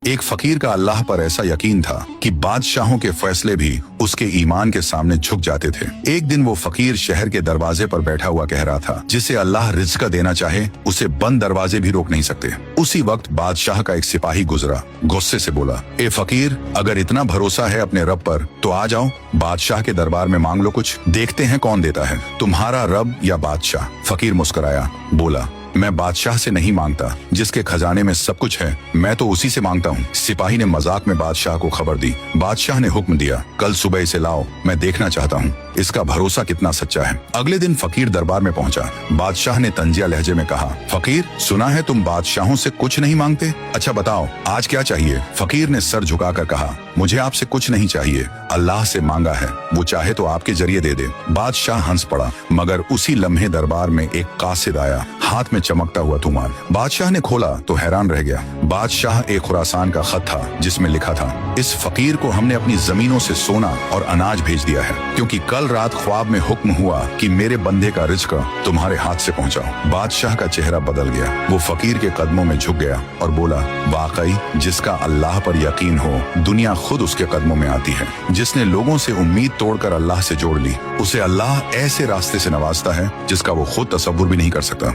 एक फकीर का अल्लाह पर ऐसा यकीन था कि बादशाहों के फैसले भी उसके ईमान के सामने झुक जाते थे। एक दिन वो फकीर शहर के दरवाजे पर बैठा हुआ कह रहा था, जिसे अल्लाह रिज़्क देना चाहे उसे बंद दरवाजे भी रोक नहीं सकते। उसी वक्त बादशाह का एक सिपाही गुजरा, गुस्से से बोला, ए फकीर, अगर इतना भरोसा है अपने रब पर तो आ जाओ, बादशाह के दरबार में मांग लो कुछ, देखते हैं कौन देता है, तुम्हारा रब या बादशाह। फकीर मुस्कुराया, बोला, मैं बादशाह से नहीं मांगता, जिसके खजाने में सब कुछ है, मैं तो उसी से मांगता हूँ। सिपाही ने मजाक में बादशाह को खबर दी। बादशाह ने हुक्म दिया, कल सुबह इसे लाओ, मैं देखना चाहता हूँ इसका भरोसा कितना सच्चा है। अगले दिन फकीर दरबार में पहुंचा। बादशाह ने तंजिया लहजे में कहा, फकीर, सुना है तुम बादशाहों से कुछ नहीं मांगते, अच्छा बताओ आज क्या चाहिए। फकीर ने सर झुकाकर कहा, मुझे आपसे कुछ नहीं चाहिए, अल्लाह से मांगा है, वो चाहे तो आपके जरिए दे दे। बादशाह हंस पड़ा, मगर उसी लम्हे दरबार में एक कासिद आया, हाथ में चमकता हुआ तूमाल। बादशाह ने खोला तो हैरान रह गया। बादशाह एक खुरासान का खत था, जिसमें लिखा था, इस फकीर को हमने अपनी जमीनों से सोना और अनाज भेज दिया है, क्योंकि कल रात ख्वाब में हुक्म हुआ कि मेरे बंदे का रिज़्क तुम्हारे हाथ से पहुंचाओ। बादशाह का चेहरा बदल गया, वो फकीर के कदमों में झुक गया और बोला, वाकई जिसका अल्लाह पर यकीन हो, दुनिया खुद उसके कदमों में आती है। जिसने लोगों से उम्मीद तोड़कर अल्लाह से जोड़ ली, उसे अल्लाह ऐसे रास्ते से नवाजता है जिसका वो खुद तसव्वुर भी नहीं कर सकता।